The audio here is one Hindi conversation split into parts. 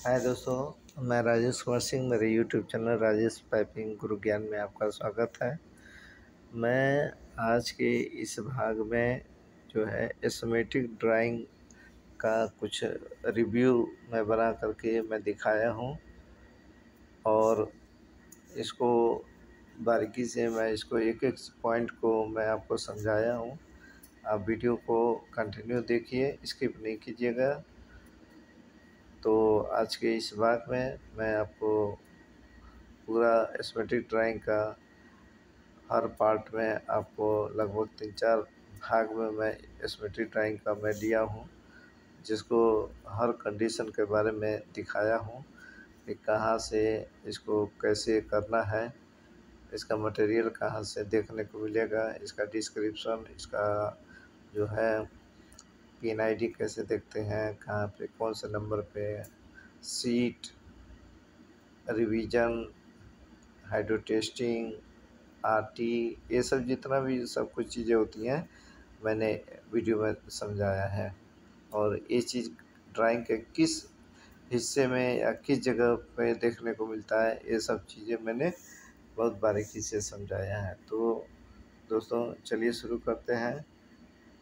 हाय दोस्तों, मैं राजेश कुमार सिंह। मेरे यूट्यूब चैनल राजेश पाइपिंग गुरु ज्ञान में आपका स्वागत है। मैं आज के इस भाग में जो है एस्मेटिक ड्राइंग का कुछ रिव्यू मैं बना करके मैं दिखाया हूँ और इसको बारीकी से मैं इसको एक एक पॉइंट को मैं आपको समझाया हूँ। आप वीडियो को कंटिन्यू देखिए, स्किप नहीं कीजिएगा। तो आज के इस भाग में मैं आपको पूरा एस्मेटिक ड्राइंग का हर पार्ट में आपको लगभग 3-4 भाग में मैं एस्मेटिक ड्राइंग का मैं दिया हूँ, जिसको हर कंडीशन के बारे में दिखाया हूँ कि कहाँ से इसको कैसे करना है, इसका मटेरियल कहाँ से देखने को मिलेगा, इसका डिस्क्रिप्शन, इसका जो है पिन आईडी कैसे देखते हैं, कहाँ पे कौन से नंबर पे, seat, revision, hydro testing, RT, ये सब जितना भी सब कुछ चीज़ें होती हैं मैंने वीडियो में समझाया है। और ये चीज़ ड्राइंग के किस हिस्से में या किस जगह पे देखने को मिलता है, ये सब चीज़ें मैंने बहुत बारीकी से समझाया है। तो दोस्तों चलिए शुरू करते हैं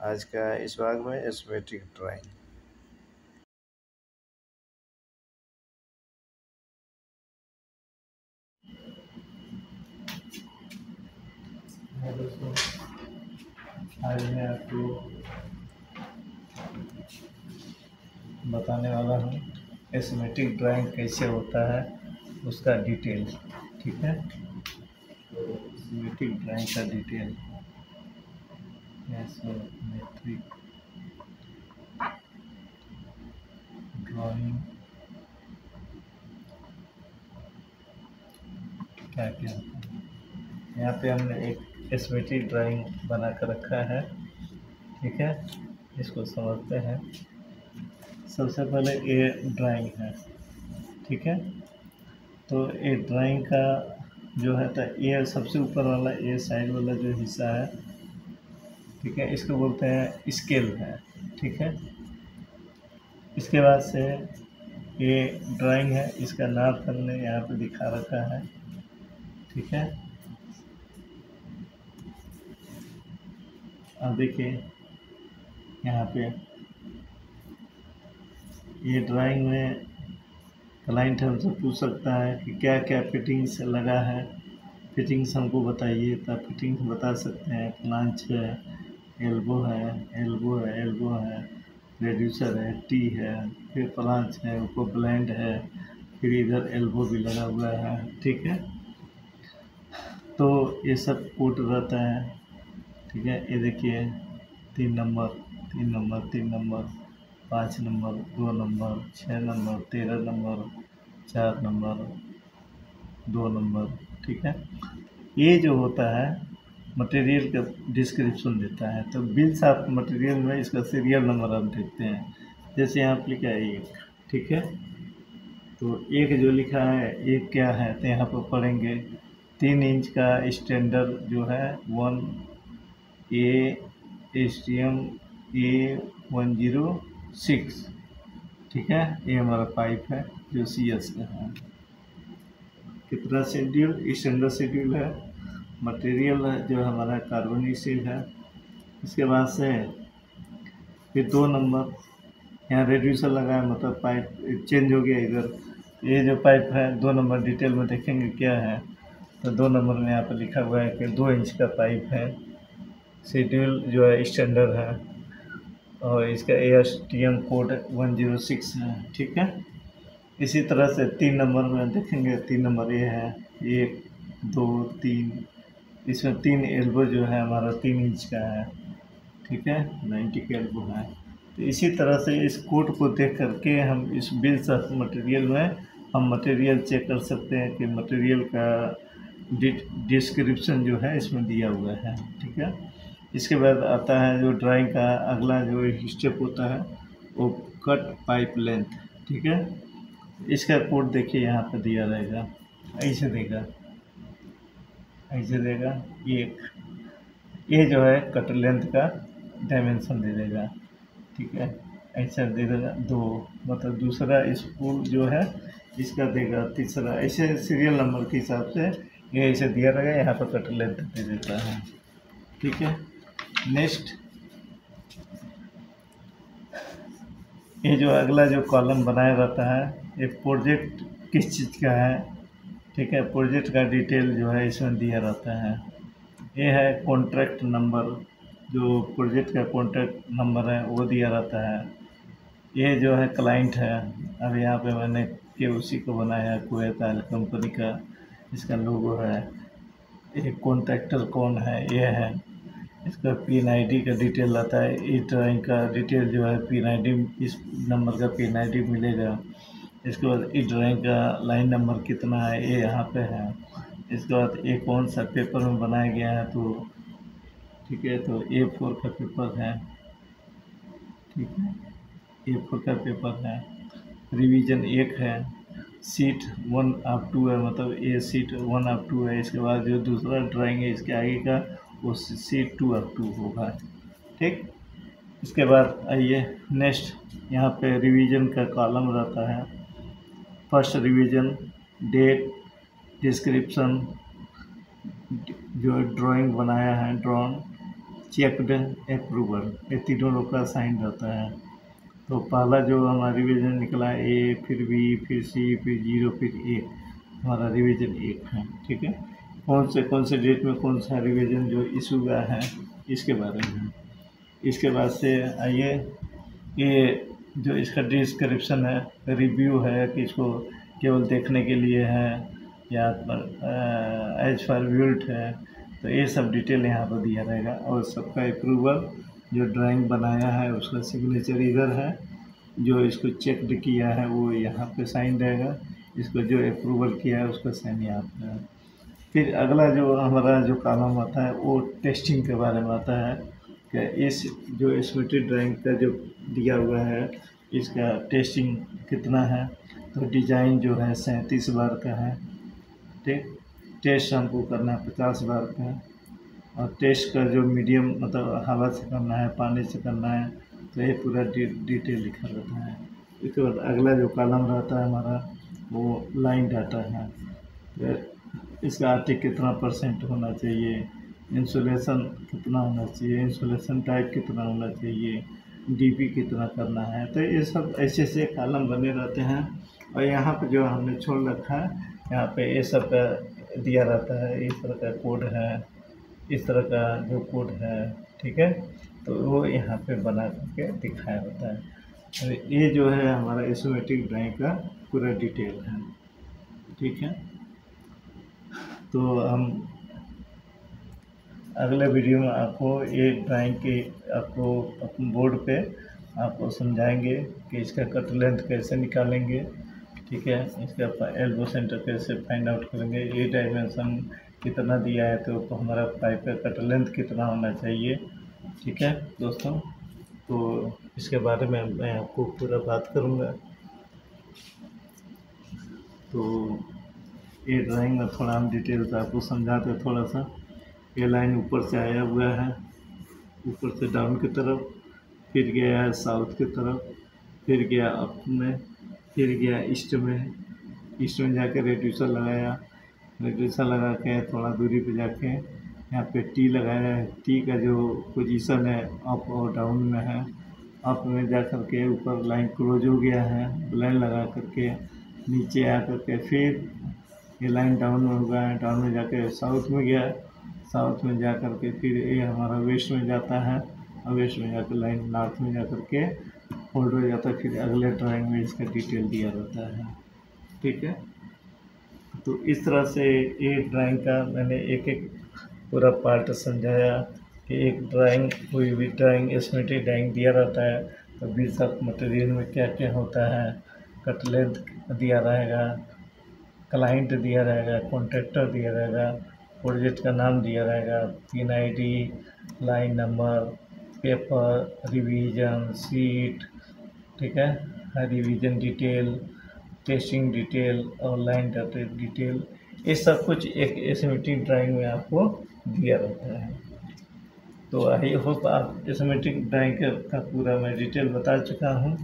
आज का इस भाग में एस्मेटिक ड्राइंग। दोस्तों आज मैं आपको बताने वाला हूँ एस्मेटिक ड्राइंग कैसे होता है, उसका डिटेल। ठीक है, तो एस्मेटिक ड्राइंग का डिटेल, एस्मेट्रिक ड्राइंग क्या क्या होता है। यहाँ पे हमने एक एस्मेटिक ड्राइंग बना कर रखा है। ठीक है, इसको समझते हैं। सबसे पहले ये ड्राइंग है। ठीक है, तो ये ड्राइंग का जो है, तो ये सबसे ऊपर वाला, ये साइड वाला जो हिस्सा है, ठीक है, इसको बोलते हैं स्केल है। ठीक है, इसके बाद से ये ड्राइंग है, इसका नाप हमने यहाँ पे दिखा रखा है। ठीक है, अब देखिए यहाँ पे ये ड्राइंग में क्लाइंट हमसे पूछ सकता है कि क्या क्या फिटिंग्स लगा है, फिटिंग्स हमको बताइए। तब फिटिंग्स बता सकते हैं। फ्लांच है, एल्बो है, एल्बो है, एल्बो है, रेड्यूसर है, टी है, फिर फ्लांच है, ऊपर ब्लेंड है, फिर इधर एल्बो भी लगा हुआ है। ठीक है, तो ये सब कोड रहता है। ठीक है, ये देखिए 3 number, 3 number, 3 number, 5 number, 2 number, 6 number, 13 number, 4 number, 2 number. ठीक है, ये जो होता है मटेरियल का डिस्क्रिप्शन देता है। तो बिल्स ऑफ मटेरियल में इसका सीरियल नंबर हम देखते हैं। जैसे यहाँ पर लिखा है 1। ठीक है, तो 1 जो लिखा है, 1 क्या है, तो यहाँ पर पढ़ेंगे 3 इंच का स्टैंडर्ड जो है 1 ए STM A106। ठीक है, ये हमारा पाइप है जो CS का है। कितना शेड्यूल, स्टैंडर्ड शेड्यूल है। मटेरियल जो हमारा कार्बनिक स्टील है। इसके बाद से फिर 2 नंबर, यहाँ रेड्यूसर लगा है, मतलब पाइप चेंज हो गया इधर। ये जो पाइप है 2 नंबर, डिटेल में देखेंगे क्या है, तो 2 नंबर में यहाँ पर लिखा हुआ है कि 2 इंच का पाइप है। शेड्यूल जो है स्टैंडर्ड है और इसका ASTM कोड 106 है। ठीक है, इसी तरह से 3 नंबर में देखेंगे, 3 नंबर ये है, 1 2 3, इसमें 3 एल्बो जो है हमारा 3 इंच का है। ठीक है, 90 का एल्बो है। तो इसी तरह से इस कोड को देख करके हम इस बिल्स ऑफ मटेरियल में हम मटेरियल चेक कर सकते हैं कि मटेरियल का डिस्क्रिप्शन जो है इसमें दिया हुआ है। ठीक है, इसके बाद आता है जो ड्राइंग का अगला जो स्टेप होता है, वो कट पाइप लेंथ। ठीक है, इसका कोड देखिए यहाँ पर दिया रहेगा, ऐसे देगा, ऐसे देगा। ये जो है कट लेंथ का डायमेंशन दे देगा। ठीक है, ऐसा दे देगा 2, मतलब दूसरा स्पूल जो है इसका देगा तीसरा, ऐसे सीरियल नंबर के हिसाब से ये ऐसे दिया रहेगा, यहाँ पर कट लेंथ दे देता है। ठीक है, नेक्स्ट ये जो अगला जो कॉलम बनाया रहता है, ये प्रोजेक्ट किस चीज़ का है। ठीक है, प्रोजेक्ट का डिटेल जो है इसमें दिया रहता है। ये है कॉन्ट्रैक्ट नंबर, जो प्रोजेक्ट का कॉन्ट्रैक्ट नंबर है वो दिया रहता है। ये जो है क्लाइंट है, अब यहाँ पे मैंने KOC को बनाया, कुवैत ऑयल कंपनी का, इसका लोगो है। ये कॉन्ट्रैक्टर कौन है, ये है। इसका पिन आईडी का डिटेल आता है। ई ड्राइंग का डिटेल जो है पिन आईडी, इस नंबर का पिन आईडी मिलेगा। इसके बाद ई ड्राइंग का लाइन नंबर कितना है ये यहाँ पे है। इसके बाद ये कौन सा पेपर में बनाया गया है, तो ठीक है, तो A4 का पेपर है। ठीक है, A4 का पेपर है। रिवीजन 1 है, सीट 1/2 है, मतलब ये सीट 1/2 है। इसके बाद जो दूसरा ड्राइंग है इसके आगे का वो सीट 2/2 होगा। ठीक, इसके बाद आइए नेक्स्ट, यहाँ पे रिवीजन का कॉलम रहता है। फर्स्ट रिवीजन, डेट, डिस्क्रिप्शन, जो ड्राइंग बनाया है ड्रॉन, चेकड, अप्रूवल, ये तीनों लोग का साइन रहता है। तो पहला जो हमारा रिवीजन निकला A, फिर B, फिर C, फिर 0, फिर A, हमारा रिवीजन 1 है। ठीक है, कौन से डेट में कौन सा रिवीजन जो इशू हुआ है इसके बारे में। इसके बाद से आइए, ये जो इसका डिस्क्रिप्शन है, रिव्यू है कि इसको केवल देखने के लिए है या एज पर व्यूल्ट है, तो ये सब डिटेल यहाँ पर दिया रहेगा। और सबका अप्रूवल, जो ड्राइंग बनाया है उसका सिग्नेचर इधर है, जो इसको चेक किया है वो यहाँ पे साइन रहेगा, इसको जो अप्रूवल किया है उसका साइन यहाँ पे है। फिर अगला जो हमारा जो कॉलम आता है वो टेस्टिंग के बारे में आता है कि इस जो एस्टिमेटेड ड्राइंग का जो दिया हुआ है इसका टेस्टिंग कितना है। तो डिज़ाइन जो है 37 बार का है। ठीक, टेस्ट हमको करना है 50 बार का है। और टेस्ट का जो मीडियम, मतलब हवा से करना है, पानी से करना है, तो ये पूरा डिटेल लिखा रहता है। इसके बाद अगला जो कॉलम रहता है हमारा वो लाइन डाटा है। तो इसका आर्टिक कितना % होना चाहिए, इंसुलेशन कितना होना चाहिए, इंसुलेशन टाइप कितना होना चाहिए, DP कितना करना है। तो ये सब ऐसे ऐसे कॉलम बने रहते हैं। और यहाँ पे जो हमने छोड़ रखा है, यहाँ पे ये सब का दिया रहता है, इस तरह का कोड है, इस तरह का जो कोड है। ठीक है, तो वो यहाँ पे बना करके दिखाया होता है। तो ये जो है हमारा एस्टिमेटिक ड्राइंग का पूरा डिटेल है। ठीक है, तो हम अगले वीडियो में आपको ये ड्राइंग की आपको अपने बोर्ड पे आपको समझाएंगे कि इसका कट लेंथ कैसे निकालेंगे। ठीक है, इसका एल्बो सेंटर कैसे फाइंड आउट करेंगे, ये डायमेंशन कितना दिया है तो हमारा पाइप का कट लेंथ कितना होना चाहिए। ठीक है दोस्तों, तो इसके बारे में मैं आपको पूरा बात करूँगा। तो ये ड्राइंग में थोड़ा हम डिटेल से आपको समझाते हैं थोड़ा सा। ये लाइन ऊपर से आया हुआ है, ऊपर से डाउन की तरफ, फिर गया है साउथ की तरफ, फिर गया अप में, फिर गया ईस्ट में जाके रेड्यूसर लगाया, रेड्यूसर लगा के थोड़ा दूरी पे जाके यहाँ पे T लगाया है। T का जो पोजीशन है अप और डाउन में है, अप में जा कर के ऊपर लाइन क्लोज हो गया है, लाइन लगा करके नीचे आ करके फिर ये लाइन डाउन में होगा, डाउन में जाके साउथ में गया, साउथ में जा कर के फिर ये हमारा वेस्ट में जाता है, और वेस्ट में जाकर लाइन नॉर्थ में जा कर के होल्ड हो जाता है। फिर अगले ड्राइंग में इसका डिटेल दिया रहता है। ठीक है, तो इस तरह से एक ड्राइंग का मैंने एक एक पूरा पार्ट समझाया कि एक ड्राइंग, कोई भी ड्राइंग एस्टिमेटेड ड्राइंग दिया रहता है तो बिल्स ऑफ मटेरियल में क्या क्या होता है, कट लेंथ दिया रहेगा, क्लाइंट दिया रहेगा, कॉन्ट्रैक्टर दिया रहेगा, प्रोजेक्ट का नाम दिया रहेगा, pin ID, line number, paper, revision, seat, ठीक है, रिवीजन डिटेल, टेस्टिंग डिटेल और लाइन डाटा डिटेल, ये सब कुछ एक एस्टिमेटेड ड्राइंग में आपको दिया रहता है। तो आई होप आप इसमेटिक ड्राइंग का पूरा मैं डिटेल बता चुका हूँ,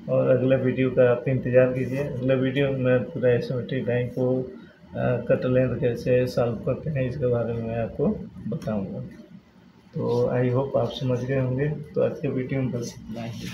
और अगला वीडियो का आप इंतज़ार कीजिए। अगला वीडियो में पूरा इसमेट्रिक ड्राइंग को कट लेंथ कैसे सॉल्व करते हैं इसके बारे में मैं आपको बताऊंगा। तो आई होप आप समझ गए होंगे। तो आज के वीडियो में बस इतना ही।